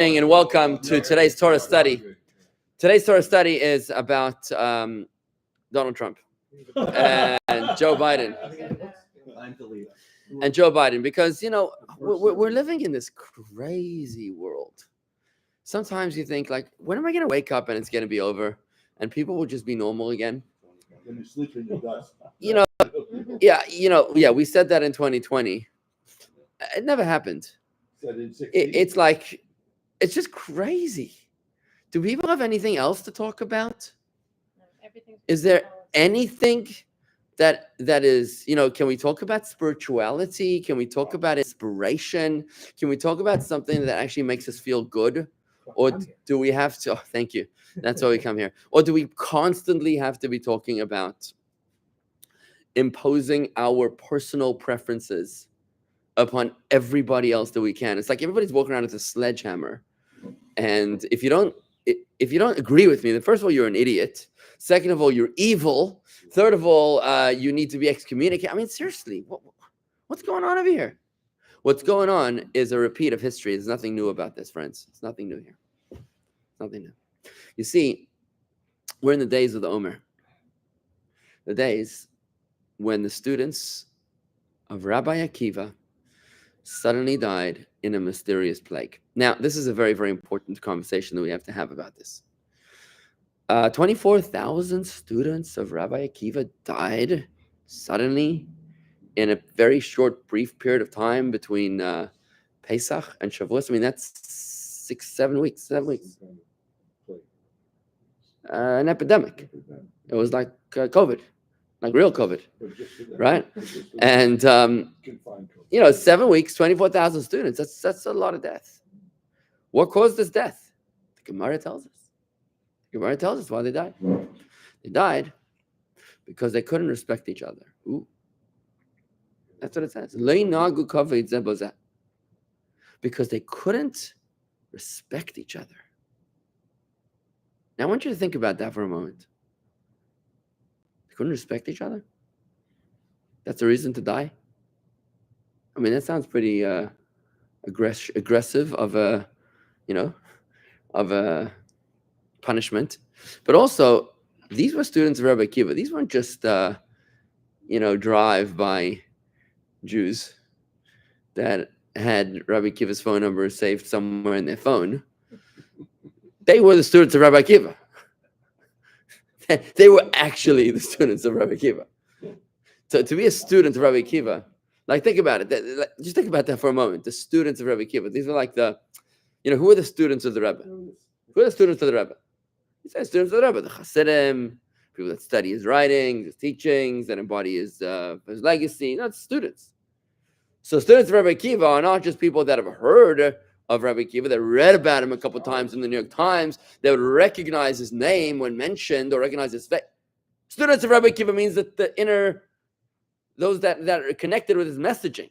And welcome to today's Torah study. Today's Torah study is about Donald Trump and Joe Biden. And Joe Biden, because, you know, we're living in this crazy world. Sometimes you think, like, when am I going to wake up and it's going to be over and people will just be normal again? When you sleep in your dust. We said that in 2020. It never happened. It's like, it's just crazy. Do people have anything else to talk about? Is there anything that is, can we talk about spirituality? Can we talk about inspiration? Can we talk about something that actually makes us feel good? Or do we have to, thank you. That's why we come here. Or do we constantly have to be talking about imposing our personal preferences upon everybody else that we can? It's like everybody's walking around with a sledgehammer. And if you don't agree with me, then first of all, you're an idiot. Second of all, you're evil. Third of all, you need to be excommunicated. I mean, seriously, what's going on over here? What's going on is a repeat of history. There's nothing new about this, friends. It's nothing new here. Nothing new. You see, we're in the days of the Omer. The days when the students of Rabbi Akiva suddenly died in a mysterious plague. Now, this is a very, very important conversation that we have to have about this. 24,000 students of Rabbi Akiva died suddenly in a very short, brief period of time between Pesach and Shavuos. I mean, that's 7 weeks. An epidemic. It was like COVID, like real COVID, right? And 7 weeks, 24,000 students. That's a lot of death. What caused this death? The Gemara tells us. The Gemara tells us why they died. They died because they couldn't respect each other. Ooh. That's what it says. Because they couldn't respect each other. Now, I want you to think about that for a moment. They couldn't respect each other? That's a reason to die? I mean, that sounds pretty aggressive of a punishment. But also, these were students of Rabbi Akiva. These weren't just, drive-by Jews that had Rabbi Akiva's phone number saved somewhere in their phone. They were the students of Rabbi Akiva. They were actually the students of Rabbi Akiva. So to be a student of Rabbi Akiva, like, think about it. Just think about that for a moment. The students of Rabbi Akiva. These are like who are the students of the Rebbe? Who are the students of the Rebbe? He says students of the Rebbe, the Hasidim, people that study his writings, his teachings, that embody his legacy. Not students. So students of Rabbi Akiva are not just people that have heard of Rabbi Akiva, that read about him a couple times in the New York Times, that would recognize his name when mentioned or recognize his face. Students of Rabbi Akiva means that those that are connected with his messaging.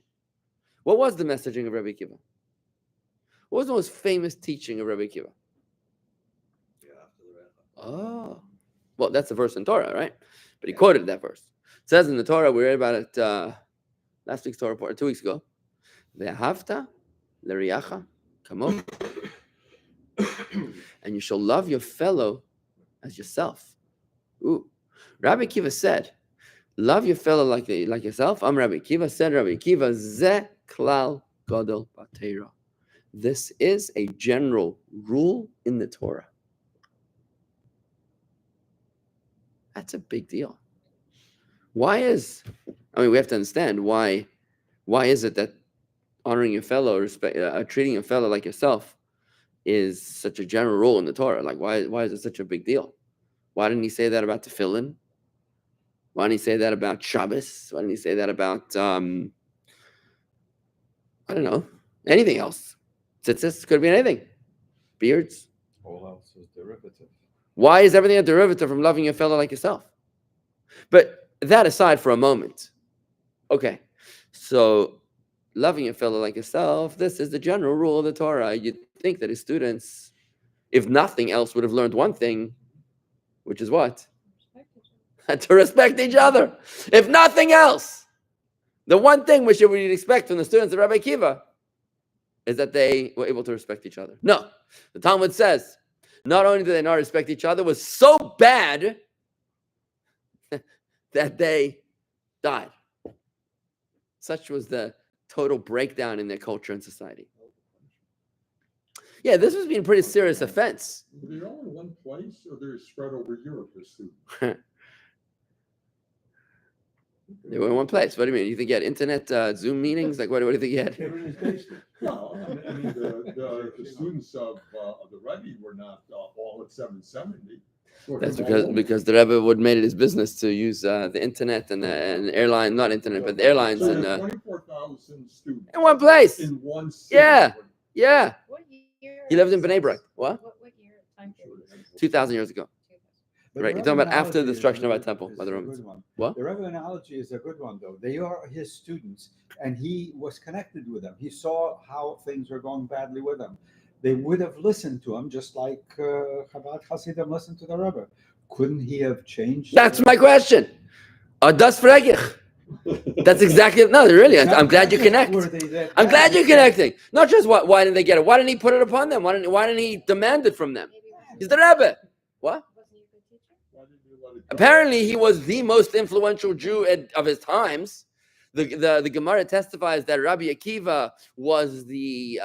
What was the messaging of Rabbi Akiva? What was the most famous teaching of Rabbi Akiva? Oh, well, that's the verse in Torah, right? But he quoted that verse. It says in the Torah, we read about it last week's Torah report, 2 weeks ago. Ve'ahavta l'riacha kamok, and you shall love your fellow as yourself. Ooh, Rabbi Akiva said, love your fellow like yourself. Rabbi Akiva said, Rabbi Akiva, ze klal gadol b'Torah. This is a general rule in the Torah. That's a big deal. We have to understand why is it that honoring your fellow, treating your fellow like yourself is such a general rule in the Torah? Like, why is it such a big deal? Why didn't he say that about tefillin? Why didn't he say that about Shabbos? Why didn't he say that about, anything else? Tzitzis, could be anything. Beards. All else is derivative. Why is everything a derivative from loving your fellow like yourself? But that aside for a moment. Okay, so loving your fellow like yourself, this is the general rule of the Torah. You'd think that his students, if nothing else, would have learned one thing, which is what? To respect each other. If nothing else, the one thing which you would expect from the students of Rabbi Akiva is that they were able to respect each other. No, the Talmud says, not only did they not respect each other, it was so bad that they died. Such was the total breakdown in their culture and society. Yeah, this was being a pretty serious offense. Were they all in one place, or they're spread over Europe, the students? They were in one place. What do you mean? You think you had internet Zoom meetings? Like, what do you think you had? They were in his basement. No, I mean the students of the Rebbe were not all at 770. That's because the Rebbe would made it his business to use the internet and airline, not internet, but the airlines So and 24,000 students in one place. in one city. Yeah. Yeah, What year? he lived in Bnei Brak. What? What year? Time period? 2,000 years ago. But Right, the you're talking about Rebbe after the analogy destruction of our is a- temple is by the a Romans. good one. What? The Rebbe analogy is a good one, though. They are his students, and he was connected with them. He saw how things were going badly with them. They would have listened to him, just like Chabad Hasidim listened to the Rebbe. Couldn't he have changed? That's my question. Das frage ich. That's exactly, no, really, I'm glad you connect. I'm glad you're connecting. Not just why didn't they get it? Why didn't he put it upon them? Why didn't he demand it from them? Maybe He's the Rebbe. What? wasn't he a good teacher? Why did you let it go? Apparently, he was the most influential Jew of his times. The Gemara testifies that Rabbi Akiva was the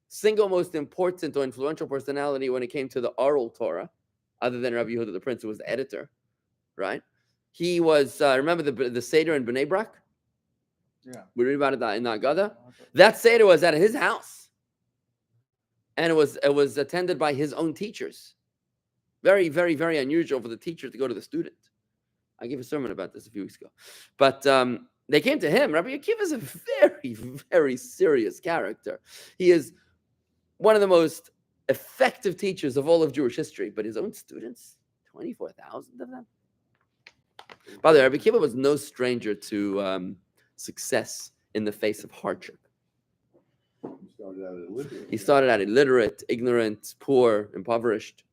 single most important or influential personality when it came to the oral Torah, other than Rabbi Yehuda the Prince, who was the editor, right? He was, remember the Seder in Bnei Brak? Yeah. We read about it in the Agadah. That Seder was at his house. And it was attended by his own teachers. Very, very, very unusual for the teacher to go to the student. I gave a sermon about this a few weeks ago. But they came to him. Rabbi Akiva is a very, very serious character. He is one of the most effective teachers of all of Jewish history. But his own students, 24,000 of them. By the way, Rabbi Akiva was no stranger to success in the face of hardship. He started out illiterate, ignorant, poor, impoverished,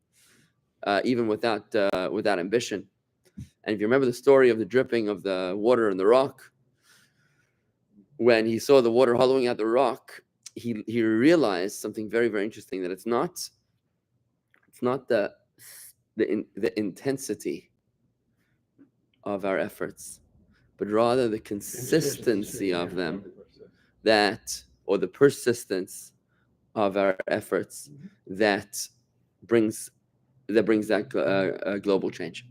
even without ambition. And if you remember the story of the dripping of the water in the rock, when he saw the water hollowing out the rock, he realized something very, very interesting, that it's not the intensity of our efforts, but rather the consistency of them, or the persistence of our efforts that brings that global change.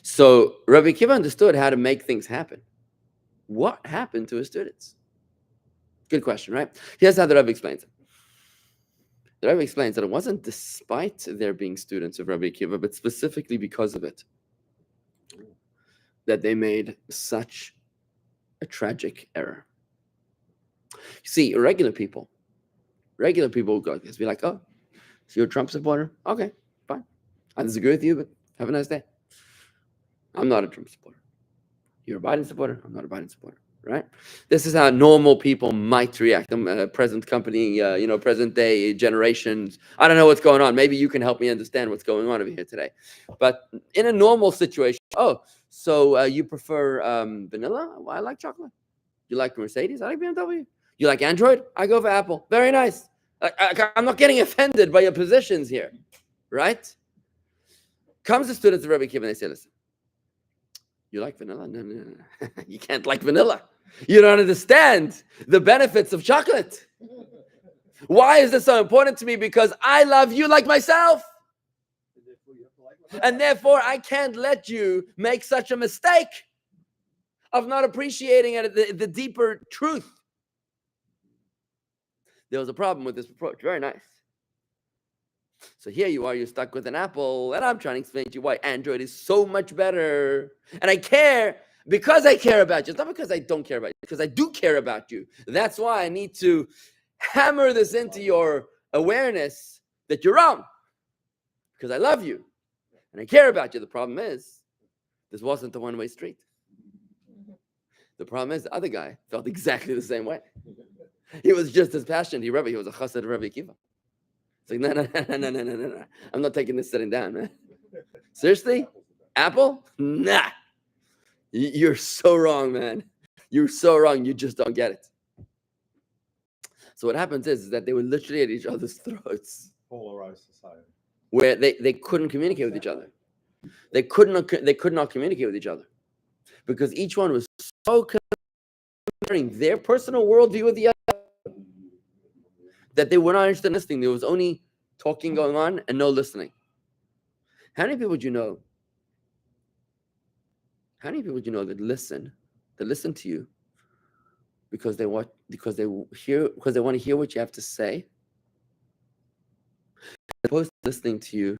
So Rabbi Akiva understood how to make things happen. What happened to his students? Good question, right? Here's how the Rabbi explains it. The Rabbi explains that it wasn't despite their being students of Rabbi Akiva, but specifically because of it, that they made such a tragic error. You see, regular people will go like this, be like, oh, so you're a Trump supporter? Okay, fine. I disagree with you, but have a nice day. I'm not a Trump supporter. You're a Biden supporter? I'm not a Biden supporter, right? This is how normal people might react. Present company, present day generations. I don't know what's going on. Maybe you can help me understand what's going on over here today. But in a normal situation, so you prefer vanilla? Well, I like chocolate. You like Mercedes? I like BMW. You like Android? I go for Apple. Very nice. I'm not getting offended by your positions here, right? Comes the students of Rabbi Akiva and they say, listen, you like vanilla? No. You can't like vanilla. You don't understand the benefits of chocolate. Why is this so important to me? Because I love you like myself. And therefore, I can't let you make such a mistake of not appreciating the deeper truth. There was a problem with this approach. Very nice. So here you are, you're stuck with an Apple, and I'm trying to explain to you why Android is so much better. And I care because I care about you. It's not because I don't care about you, because I do care about you. That's why I need to hammer this into your awareness that you're wrong. Because I love you and I care about you. The problem is, this wasn't a one-way street. The problem is, the other guy felt exactly the same way. He was just as passionate. He was a chassid of Rabbi Akiva. It's like, no. I'm not taking this sitting down, man. Seriously? Apple? Nah. You're so wrong, man. You're so wrong. You just don't get it. So what happens is that they were literally at each other's throats, Polarized society. where they couldn't communicate with each other. They could not communicate with each other because each one was so comparing their personal worldview with the other that they were not interested in listening. There was only talking going on and no listening. How many people do you know? How many people do you know that listen to you because they want to hear what you have to say, as opposed to listening to you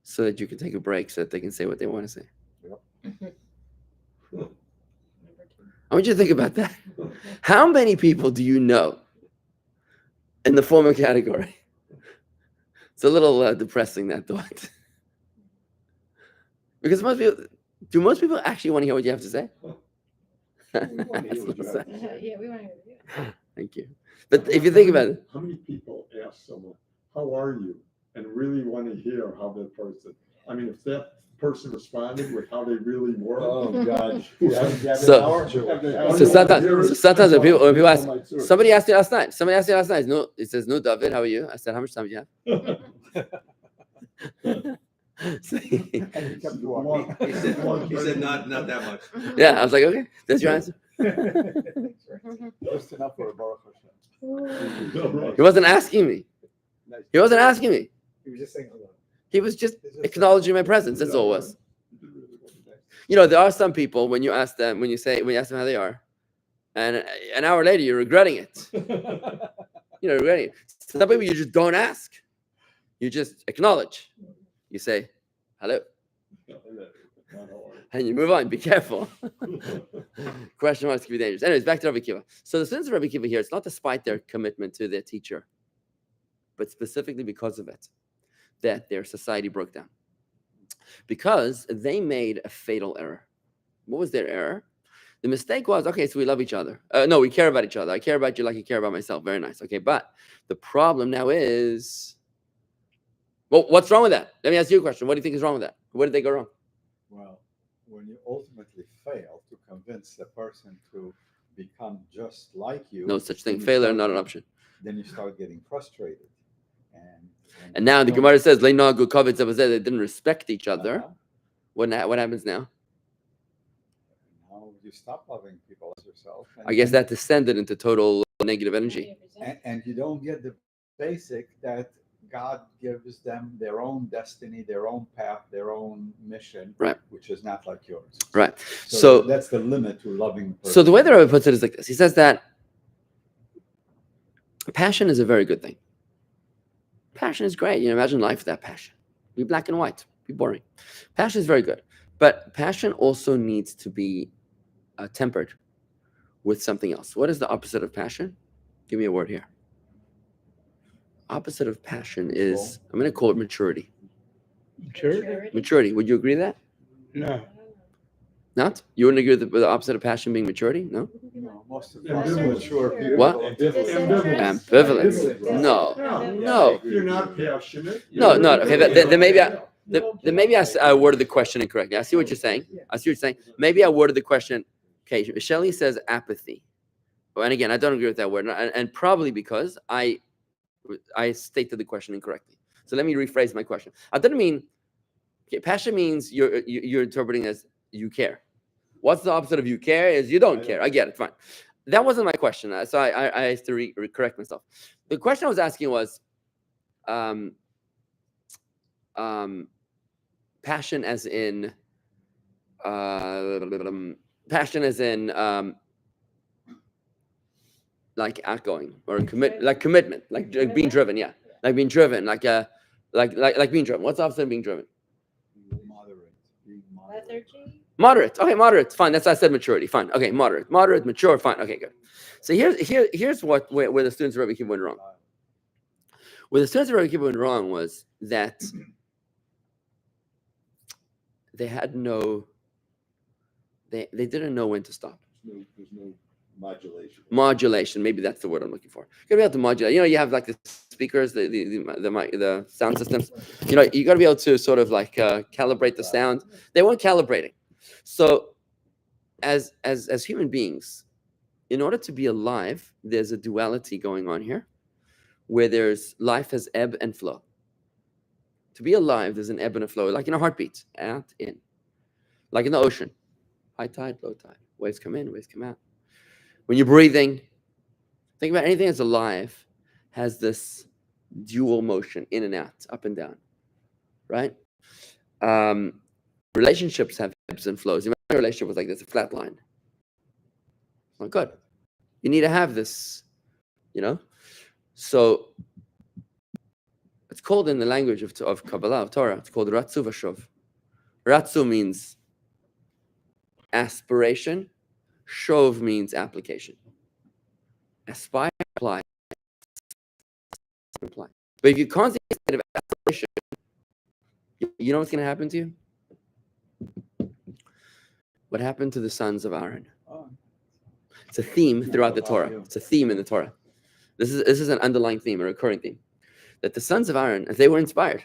so that you can take a break so that they can say what they want to say? I want you to think about that. How many people do you know in the former category? It's a little depressing, that thought. Because most people actually want to hear what you have to say? We want to hear what you That's have what to say. Yeah, we want to hear you. Thank you. But if you think about it, How many people ask someone, "How are you?" and really want to hear how that person? I mean, if that person responded with how they really were. Oh, God. So- sometimes when people ask, somebody asked you last night. No, it says, "No, David, how are you?" I said, "How much time do you have?" See? And he kept walking. He said not that much. Yeah, I was like, okay, that's your answer. Just enough for a Baruch Hashem. He wasn't asking me. He wasn't asking me. He was just saying hello. He was just acknowledging my presence. That's all it was. You know, there are some people when you ask them how they are, and an hour later you're regretting it. Regretting it. Some people you just don't ask. You just acknowledge. You say, hello. And you move on. Be careful. Question marks can be dangerous. Anyways, back to Rabbi Akiva. So the students of Rabbi Akiva here, it's not despite their commitment to their teacher, but specifically because of it, that their society broke down. Because they made a fatal error. What was their error? The mistake was, okay, so we love each other. No, we care about each other. I care about you like you care about myself. Very nice. Okay, but the problem now is, well, what's wrong with that? Let me ask you a question. What do you think is wrong with that? Where did they go wrong? Well, when you ultimately fail to convince the person to become just like you, No such thing. then you Failure, start- not an option. Then you start getting frustrated. And now the you Gemara says, they didn't respect each other. Uh-huh. What happens now? Now you stop loving people as yourself. I guess that descended into total negative energy. And you don't get the basic that God gives them their own destiny, their own path, their own mission, Right. which is not like yours. Right. So, So that's the limit to loving. a So the way the person. Rabbi puts it is like this. He says that passion is a very good thing. Passion is great. Imagine life without passion. Be black and white. Be boring. Passion is very good. But passion also needs to be tempered with something else. What is the opposite of passion? Give me a word here. Opposite of passion is, I'm going to call it maturity. Maturity. Would you agree with that? No. Not? You wouldn't agree with the opposite of passion being maturity? No? No, most of Yeah, us ambivalent. mature people. What? Ambivalence. Ambivalence. No. If you're not passionate. No. you're- Okay, then maybe I worded the question incorrectly. I see what you're saying. Maybe I worded the question. Okay, Shelley says apathy. Oh, and again, I don't agree with that word, and probably because I stated the question incorrectly. So let me rephrase my question. I didn't mean. Okay, passion means you're interpreting as you care. What's the opposite of you care is you don't care. I get it. Fine. That wasn't my question. So I have to correct myself. The question I was asking was, passion as in like outgoing or commitment, like being driven. Yeah, like being driven, like being driven. What's the opposite of being driven? Moderate. Being moderate. Lethargy. Moderate. Okay, moderate. Fine. That's why I said maturity. Fine. Okay, moderate, mature. Fine. Okay, good. So here's where the students of Rabbi Akiva went wrong. Where the students of Rabbi Akiva went wrong was that they had they didn't know when to stop. There's no modulation. Modulation, maybe that's the word I'm looking for. You gotta be able to modulate. You have like the speakers, the sound systems. You gotta be able to sort of like calibrate the sound. They weren't calibrating. So as human beings, in order to be alive, there's a duality going on here, where there's life has ebb and flow. To be alive, there's an ebb and a flow, like in a heartbeat, out, in. Like in the ocean, high tide, low tide, waves come in, waves come out. When you're breathing, think about anything that's alive has this dual motion, in and out, up and down, right? Relationships have ebbs and flows. Imagine a relationship was like this, a flat line. Oh, good. You need to have this, So it's called in the language of Kabbalah, of Torah, it's called Ratzu Vashov. Ratzu means aspiration. Shov means application. Aspire, apply. But if you constantly in a state of aspiration, you know what's going to happen to you? What happened to the sons of Aaron? It's a theme throughout the Torah. It's a theme in the Torah. This is an underlying theme, a recurring theme. That the sons of Aaron, they were inspired,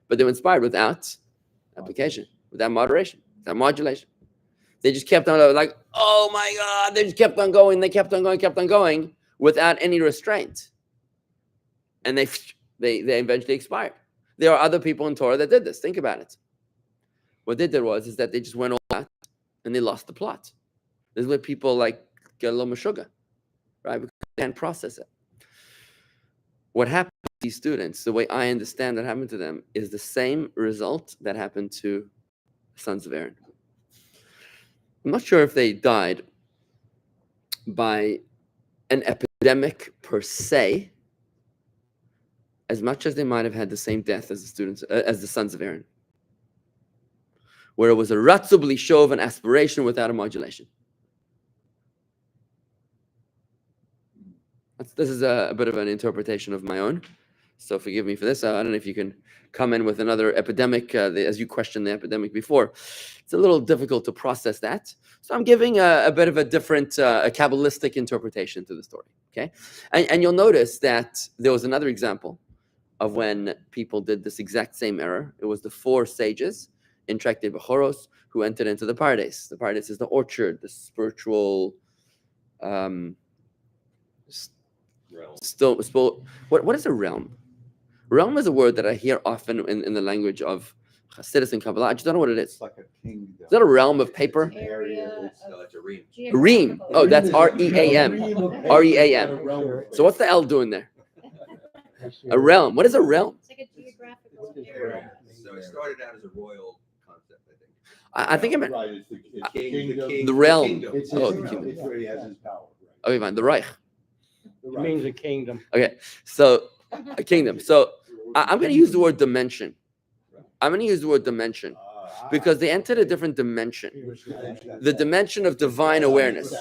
but they were inspired without application, without moderation, without modulation. They just kept on like, oh my God, they just kept on going. They kept on going without any restraint. And they eventually expired. There are other people in Torah that did this. Think about it. What they did is that they just went all out and they lost the plot. This is where people like get a little mashuga, right? Because they can't process it. What happened to these students, the way I understand that happened to them, is the same result that happened to the sons of Aaron. I'm not sure if they died by an epidemic per se, as much as they might have had the same death as the students, as the sons of Aaron, where it was a ratzu bli shov, an aspiration without a modulation. This is a bit of an interpretation of my own, so forgive me for this. I don't know if you can come in with another epidemic, as you questioned the epidemic before. It's a little difficult to process that. So I'm giving a bit of a different, a Kabbalistic interpretation to the story, okay? And you'll notice that there was another example of when people did this exact same error. It was the 4 sages in Tractate Bechoros who entered into the paradise. The paradise is the orchard, the spiritual... What is a realm? Realm is a word that I hear often in the language of Hasidus and Kabbalah. I just don't know what it is. It's like a kingdom. Is that a realm of paper? Area No, it's a ream. A ream. Oh, that's R-E-A-M. R-E-A-M. So what's the L doing there? A realm. What is a realm? It's like a geographical area. So it started out as a royal concept, I think. I think I meant Right, it's the King, the realm. kingdom. It's Oh, his the kingdom. it's where he has his power. okay, fine. The Reich. It means a kingdom. Okay, so a kingdom. So I'm going to use the word dimension. I'm going to use the word dimension because they entered a different dimension, the dimension of divine awareness.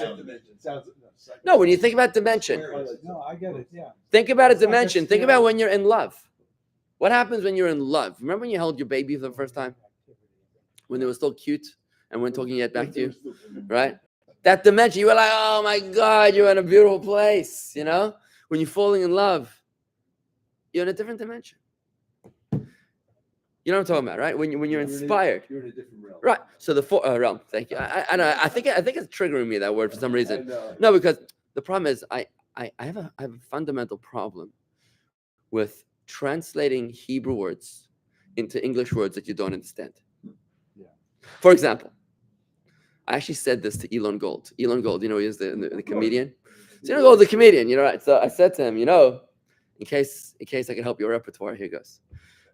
No, when you think about dimension, No, I get it. Yeah. think about a dimension. Think about when you're in love. What happens when you're in love? Remember when you held your baby for the first time? When they were still cute and weren't talking yet back to you, right? That dimension, you were like, oh my God, you're in a beautiful place, you know? When you're falling in love, you're in a different dimension. You know what I'm talking about, right? When you're inspired. You're in a different realm. Right. So the realm, thank you. I think it's triggering me, that word, for some reason. I No, because the problem is I have a fundamental problem with translating Hebrew words into English words that you don't understand. Yeah. For example, I actually said this to Elon Gold. Elon Gold, he is the comedian. So Elon Gold's the comedian, right? So I said to him, in case I can help your repertoire, here goes.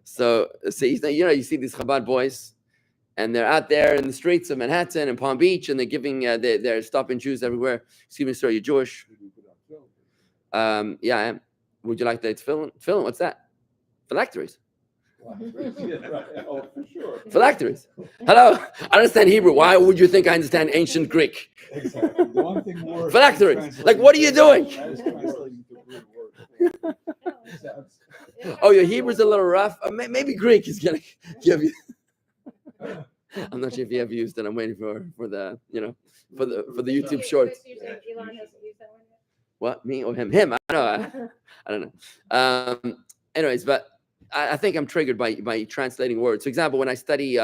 So he's, you see these Chabad boys, and they're out there in the streets of Manhattan and Palm Beach, and they're giving, they're stopping Jews everywhere. Excuse me, sir, you're Jewish? Yeah, I am. Would you like to film? What's that? Phylacteries. Oh, for sure. Phylacteries. Hello, I understand Hebrew. Why would you think I understand ancient Greek? Exactly. The one thing worse. Phylacteries. Like, what are you doing? That is translating to Greek word. Oh, your Hebrew's a little rough. Maybe Greek is gonna give you. I'm not sure if you ever used it. I'm waiting for the for the YouTube shorts. Elon hasn't used that one yet. What, me or him? Him. I don't know. Anyways, but I think I'm triggered by translating words. For example, when I study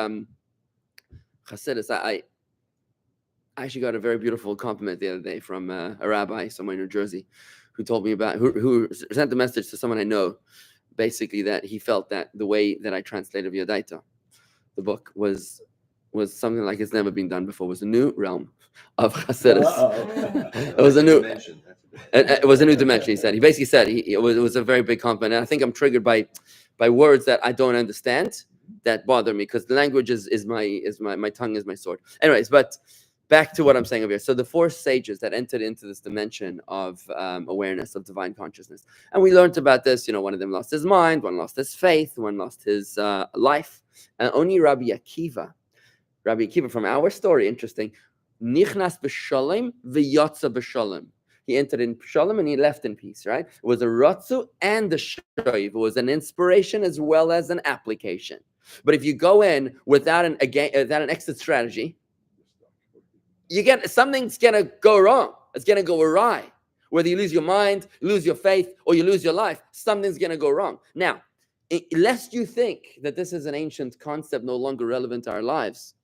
Hasidus, I I actually got a very beautiful compliment the other day from a rabbi somewhere in New Jersey, who told me about who sent a message to someone I know, basically that he felt that the way that I translated Yodaita, the book, was something like it's never been done before. It was a new realm of Hasidus. Uh-oh. It was a new. Dimension, that's a It was a new dimension. He said. He basically said it was a very big compliment. And I think I'm triggered by words that I don't understand that bother me, because the language is my tongue is my sword. Anyways, but back to what I'm saying over here. So the four sages that entered into this dimension of awareness of divine consciousness, and we learned about this. One of them lost his mind, one lost his faith, one lost his life, and only Rabbi Akiva from our story, interesting, nichnas b'shalom v'yotza b'shalom. He entered in shalom and he left in peace, right? It was a ratzu and a shoiv. It was an inspiration as well as an application. But if you go in without an exit strategy, something's gonna go wrong. It's gonna go awry. Whether you lose your mind, you lose your faith, or you lose your life, something's gonna go wrong. Now, lest you think that this is an ancient concept no longer relevant to our lives,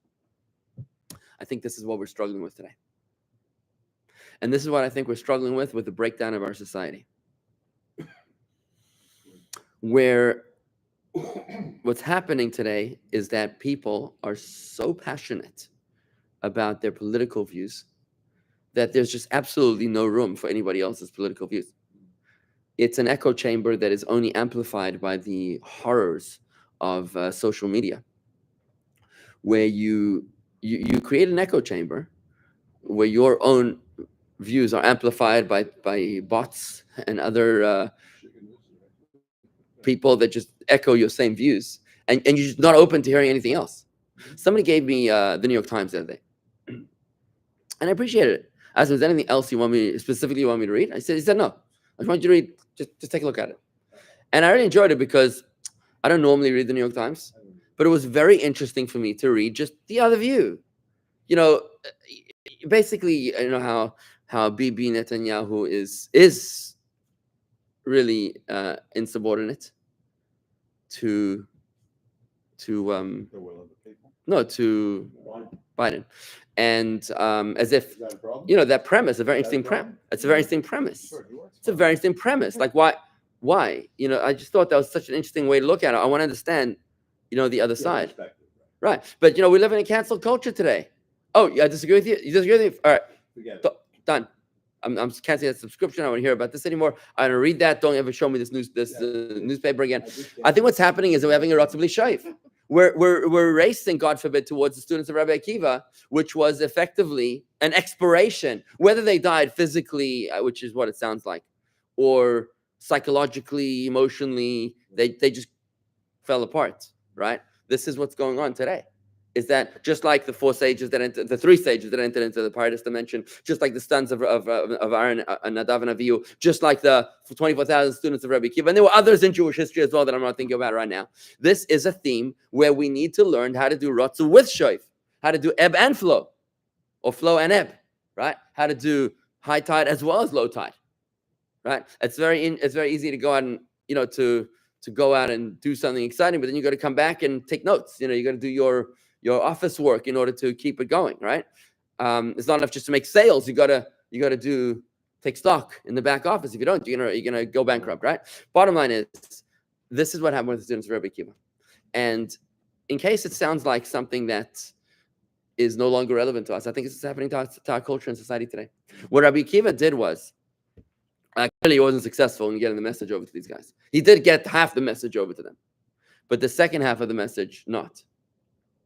I think this is what we're struggling with today. And this is what I think we're struggling with the breakdown of our society. Where what's happening today is that people are so passionate about their political views that there's just absolutely no room for anybody else's political views. It's an echo chamber that is only amplified by the horrors of social media, where you create an echo chamber where your own views are amplified by bots and other people that just echo your same views, and you're just not open to hearing anything else. Somebody gave me the New York Times the other day, and I appreciated it. I asked, "Is there anything else you want me to read?" He said, "No. I just want you to read. Just take a look at it." And I really enjoyed it because I don't normally read the New York Times, but it was very interesting for me to read just the other view. Basically, how Bibi Netanyahu is really insubordinate to The will of the people. no to Why? Biden, and as if Is that a problem? that premise, a very interesting It's a very interesting premise. Sure, he was It's a very interesting premise. Like why? I just thought that was such an interesting way to look at it. I want to understand, the other Yeah, side, perspective, right? But we live in a cancel culture today. Oh, I disagree with you. You disagree with me? All right, Forget it. done. I'm canceling that subscription. I don't want to hear about this anymore. I don't read that. Don't ever show me this newspaper again. I think what's happening is that we're having a relatively shaif. We're racing, God forbid, towards the students of Rabbi Akiva, which was effectively an expiration, whether they died physically, which is what it sounds like, or psychologically, emotionally, they just fell apart, right? This is what's going on today. Is that just like the three sages that entered into the Paradise dimension, just like the sons of Aaron, Nadav, and Avihu, just like the 24,000 students of Rabbi Akiva, and there were others in Jewish history as well that I'm not thinking about right now. This is a theme where we need to learn how to do Ratzu with Shoif, how to do ebb and flow, or flow and ebb, right? How to do high tide as well as low tide, right? It's very easy to go out and to go out and do something exciting, but then you got to come back and take notes. You got to do your office work in order to keep it going, right? It's not enough just to make sales. You gotta take stock in the back office. If you don't, you're gonna go bankrupt, right? Bottom line is, this is what happened with the students of Rabbi Akiva. And in case it sounds like something that is no longer relevant to us, I think it's happening to our culture and society today. What Rabbi Akiva did was, clearly he wasn't successful in getting the message over to these guys. He did get half the message over to them, but the second half of the message, not.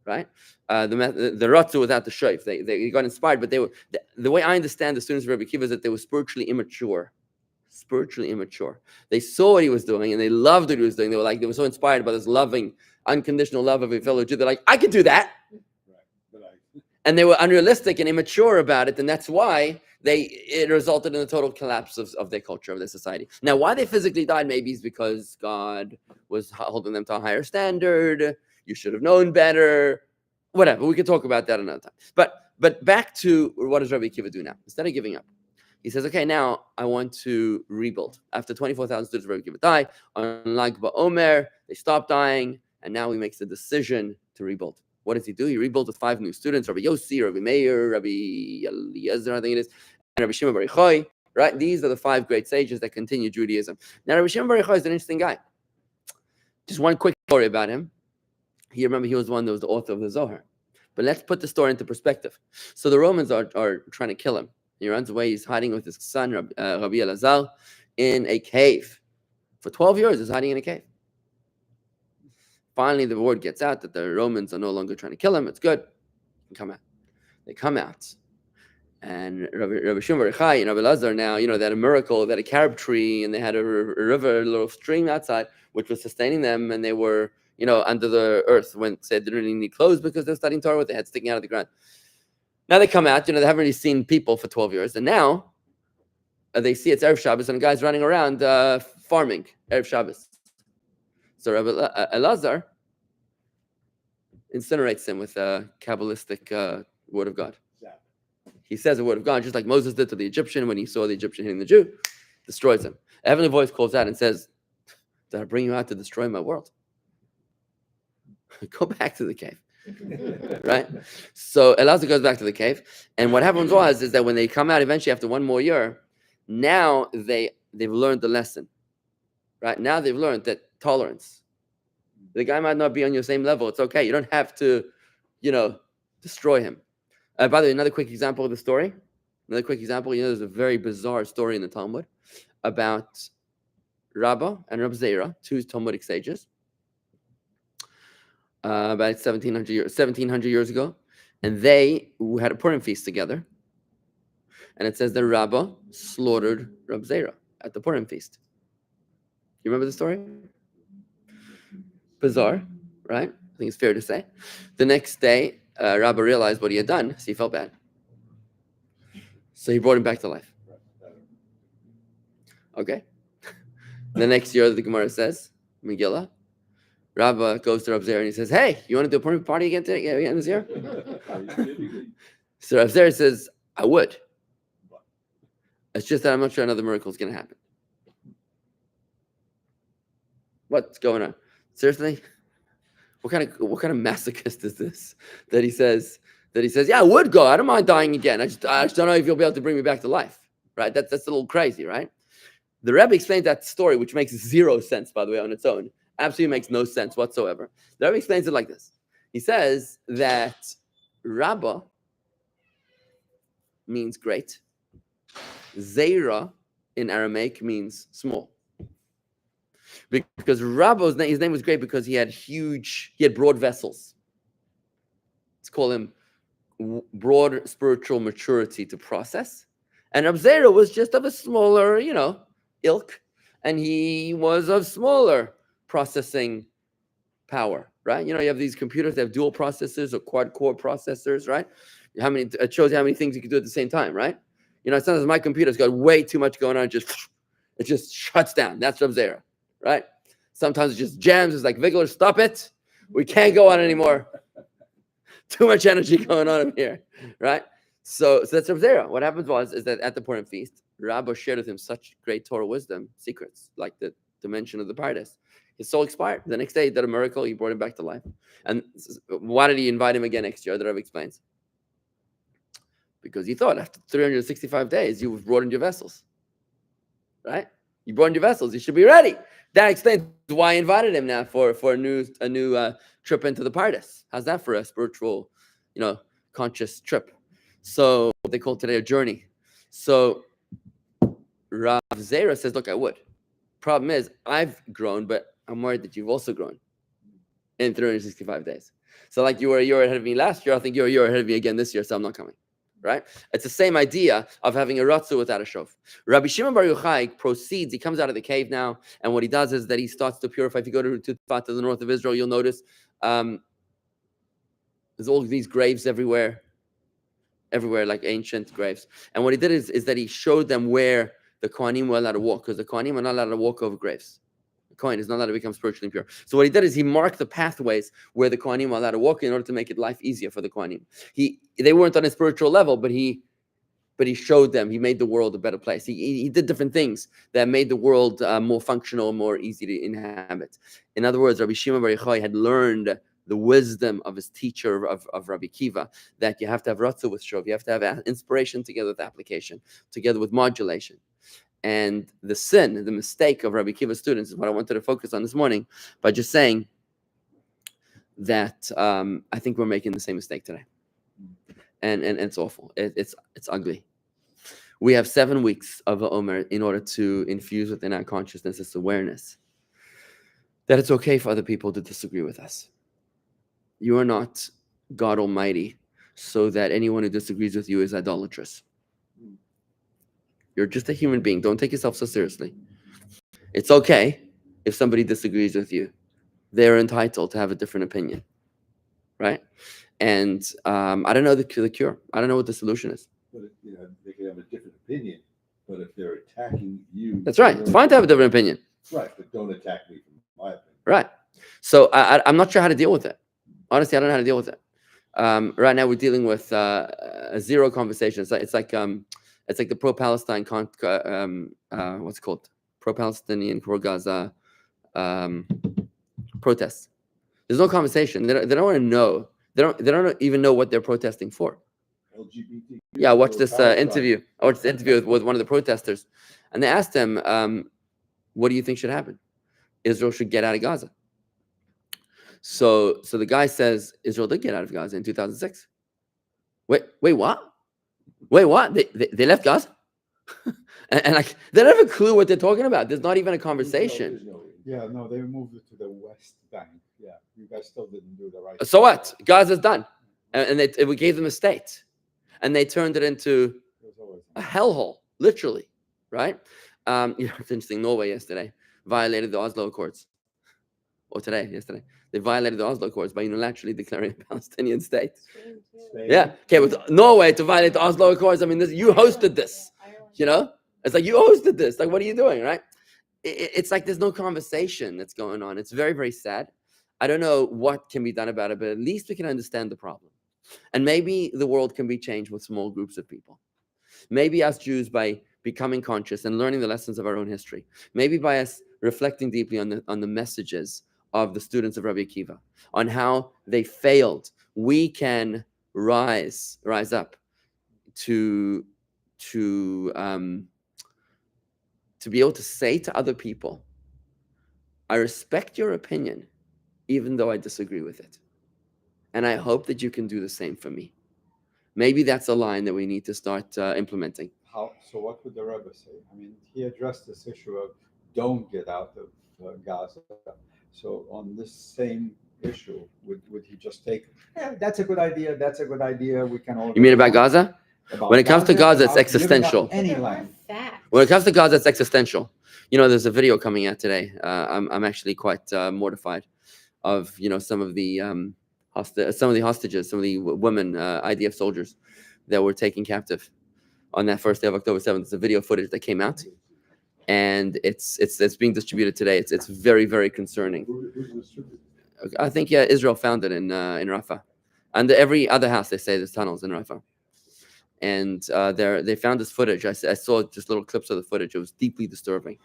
Right, the Ratzu without the Shoif, they got inspired, but they were the way I understand the students of Rabbi Akiva is that they were spiritually immature. They saw what he was doing and they loved what he was doing. They were so inspired by this loving, unconditional love of a fellow Jew. They're like, I could do that, and they were unrealistic and immature about it, and that's why it resulted in a total collapse of their culture, of their society. Now, why they physically died, maybe is because God was holding them to a higher standard. You should have known better, whatever. We could talk about that another time. But back to what does Rabbi Akiva do now? Instead of giving up, he says, okay, now I want to rebuild. After 24,000 students of Rabbi Akiva die, on Lag BaOmer, they stop dying, and now he makes the decision to rebuild. What does he do? He rebuilt with 5 new students: Rabbi Yossi, Rabbi Meir, Rabbi Eliezer, I think it is, and Rabbi Shimon Bar Yochai. Right? These are the 5 great sages that continue Judaism. Now, Rabbi Shimon Bar Yochai is an interesting guy. Just one quick story about him. He was the one that was the author of the Zohar. But let's put the story into perspective. So the Romans are trying to kill him. He runs away. He's hiding with his son, Rabbi Elazar, in a cave. For 12 years, he's hiding in a cave. Finally, the word gets out that the Romans are no longer trying to kill him. It's good. He can come out. They come out. And Rabbi Shimon Bar Yochai and Rabbi Elazar now, they had a miracle. They had a carob tree, and they had a river, a little stream outside, which was sustaining them, and they were under the earth when they didn't really need clothes because they're studying Torah with their head sticking out of the ground. Now they come out, they haven't really seen people for 12 years. And now they see it's Erev Shabbos and the guy's running around farming, Erev Shabbos. So Rabbi Elazar incinerates him with a Kabbalistic word of God. He says the word of God, just like Moses did to the Egyptian when he saw the Egyptian hitting the Jew, destroys him. A heavenly voice calls out and says, did I bring you out to destroy my world? Go back to the cave. Right? So Elazar goes back to the cave. And what happens is that when they come out eventually after 1 more year, now they've learned the lesson. Right? Now they've learned that tolerance. The guy might not be on your same level. It's okay. You don't have to, destroy him. By the way, another quick example of the story. Another quick example. There's a very bizarre story in the Talmud about Rabbi and Rabbi Zera, 2 Talmudic sages, about 1700 years ago, and they had a Purim feast together. And it says that Rabbi slaughtered Rabbi Zera at the Purim feast. You remember the story? Bizarre, right? I think it's fair to say. The next day, Rabbi realized what he had done, so he felt bad. So he brought him back to life. Okay. The next year, the Gemara says, Megillah, Rabbi goes to Rabbi Zera and he says, hey, you want to do a Purim party again this year? So Rabbi Zera says, I would. It's just that I'm not sure another miracle is going to happen. What's going on? Seriously? What kind of masochist is this? That he says, yeah, I would go. I don't mind dying again. I just don't know if you'll be able to bring me back to life. Right? That's a little crazy, right? The Rebbe explains that story, which makes 0 sense, by the way, on its own. Absolutely makes no sense whatsoever. The Rebbe explains it like this. He says that Rabba means great. Zera in Aramaic means small. Because Rabba's his name was great because he had broad vessels. Let's call him broad spiritual maturity to process. And Rabbi Zera was just of a smaller, ilk, and he was of smaller processing power, right? You have these computers that have dual processors or quad core processors, right? It shows you how many things you can do at the same time, right? Sometimes my computer's got way too much going on, it just shuts down. That's Rabbi Zera, right? Sometimes it just jams. It's like, Vigler, stop it. We can't go on anymore. Too much energy going on in here, right? So that's Rabbi Zera. What happens is that at the Purim feast, Rabbi shared with him such great Torah wisdom, secrets, like the dimension of the paradise. His soul expired. The next day, he did a miracle. He brought him back to life. And why did he invite him again next year? The Rabbi explains. Because he thought after 365 days, you've broadened your vessels, right? You broadened your vessels. You should be ready. That explains why I invited him now for a new trip into the paradise. How's that for a spiritual, conscious trip? So what they call today a journey. So Rav Zera says, look, I would. Problem is, I've grown, but I'm worried that you've also grown in 365 days. So like you were a year ahead of me last year, I think you're a year ahead of me again this year, so I'm not coming. Right? It's the same idea of having a ratzu without a shof. Rabbi Shimon Bar Yochai proceeds. He comes out of the cave now, and what he does is that he starts to purify. If you go to the north of Israel, you'll notice there's all these graves everywhere, like ancient graves. And what he did is that he showed them where the Kohanim were allowed to walk, because the Kohanim are not allowed to walk over graves. The Kohen is not allowed to become spiritually impure. So what he did is he marked the pathways where the Kohanim were allowed to walk in order to make it life easier for the Kohanim. They weren't on a spiritual level, but he showed them. He made the world a better place. He did different things that made the world more functional, more easy to inhabit. In other words, Rabbi Shimon Bar Yochai had learned the wisdom of his teacher of Rabbi Akiva, that you have to have ratzah with shuv, you have to have inspiration together with application, together with modulation. And the sin, the mistake of Rabbi Akiva's students is what I wanted to focus on this morning by just saying that I think we're making the same mistake today. And it's awful. It's ugly. We have 7 weeks of Omer in order to infuse within our consciousness this awareness that it's okay for other people to disagree with us. You are not God Almighty so that anyone who disagrees with you is idolatrous. You're just a human being. Don't take yourself so seriously. It's okay if somebody disagrees with you. They're entitled to have a different opinion, right? And I don't know the cure. I don't know what the solution is. But they can have a different opinion. But if they're attacking you, That's right. It's fine to have a different opinion. Right, but don't attack me from my opinion. Right. So I'm not sure how to deal with it. Honestly, I don't know how to deal with it. Right now, we're dealing with a zero conversation. It's like the pro-Palestine what's it called? Pro-Palestinian, pro-Gaza protests. There's no conversation. They don't want to know. They don't even know what they're protesting for. LGBT. Yeah, I watched this interview. I watched the interview with one of the protesters, and they asked him, "What do you think should happen? Israel should get out of Gaza." So the guy says Israel did get out of Gaza in 2006. Wait, what? Wait, what? They left Gaza? and like they don't have a clue what they're talking about. There's not even a conversation. Yeah, no, they moved it to the West Bank. Yeah, you guys still didn't do the right. So what? Gaza's done, and we gave them a state, and they turned it into a hellhole, literally, right? It's interesting. Norway yesterday violated the Oslo Accords, or yesterday. They violated the Oslo Accords by unilaterally declaring a Palestinian state. Yeah. Okay, with Norway to violate the Oslo Accords, I mean, you hosted this, you know? It's like, you hosted this. Like, what are you doing, right? It's like there's no conversation that's going on. It's very, very sad. I don't know what can be done about it, but at least we can understand the problem. And maybe the world can be changed with small groups of people. Maybe as Jews, by becoming conscious and learning the lessons of our own history. Maybe by us reflecting deeply on the messages of the students of Rabbi Akiva, on how they failed. We can rise up to be able to say to other people, I respect your opinion, even though I disagree with it. And I hope that you can do the same for me. Maybe that's a line that we need to start implementing. So what would the Rebbe say? I mean, he addressed this issue of don't get out of Gaza. So on this same issue, would he just take, that's a good idea, we can all... You mean about Gaza? When it comes to Gaza, it's existential. Any line. When it comes to Gaza, it's existential. There's a video coming out today. I'm actually quite mortified of some of the hostages, some of the women IDF soldiers that were taken captive on that first day of October 7th. It's a video footage that came out, and it's being distributed today. It's very, very concerning. I think Israel found it in Rafah. Under every other house, they say there's tunnels in Rafah. And they found this footage. I saw just little clips of the footage. It was deeply disturbing.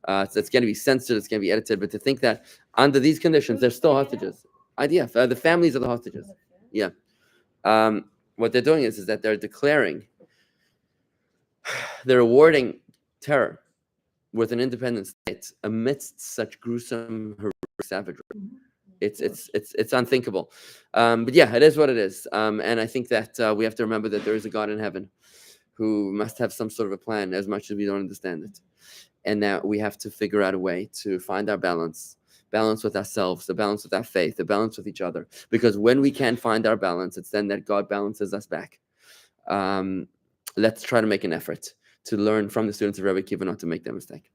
So it's going to be censored. It's going to be edited. But to think that under these conditions, they're still hostages. IDF, the families of the hostages. Yeah. What they're doing is that they're declaring, they're awarding terror with an independent state amidst such gruesome, horrific savagery. It's unthinkable. But yeah, it is what it is. And I think that we have to remember that there is a God in heaven who must have some sort of a plan, as much as we don't understand it. And that we have to figure out a way to find our balance with ourselves, the balance with our faith, the balance with each other. Because when we can find our balance, it's then that God balances us back. Let's try to make an effort to learn from the students of Rabbi Akiva not to make that mistake.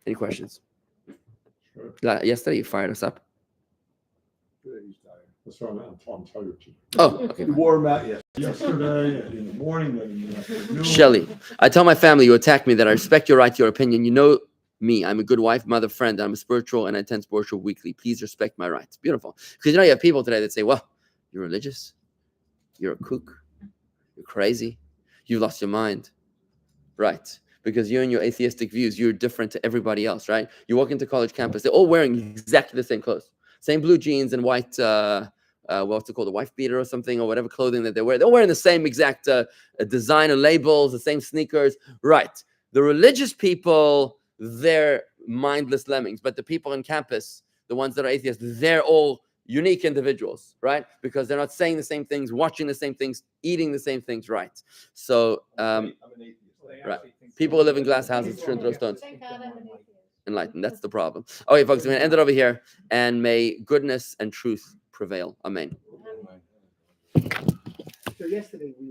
Any questions? Sure. Yesterday, you fired us up. That's why I'm tired too. Oh, okay. We wore them out yesterday and in the morning and in the afternoon. Shelley, I tell my family you attack me that I respect your right to your opinion. You know me. I'm a good wife, mother, friend. I'm a spiritual and I attend spiritual weekly. Please respect my rights. Beautiful. Because you have people today that say, well, you're religious. You're a kook. You're crazy. You've lost your mind. Right. Because you and your atheistic views, you're different to everybody else, right? You walk into college campus, they're all wearing exactly the same clothes. same blue jeans and white, what's it called, a wife beater or something, or whatever clothing that they wear. They're wearing the same exact design and labels, the same sneakers. Right. The religious people, they're mindless lemmings, but the people on campus, the ones that are atheists, they're all unique individuals, right? Because they're not saying the same things, watching the same things, eating the same things, right? So, I'm an atheist. right. People who live in glass houses shouldn't throw stones. Thank God I'm an atheist. Enlightened. That's the problem. Okay, folks, I'm going to end it over here, and may goodness and truth prevail. Amen. I'm So yesterday we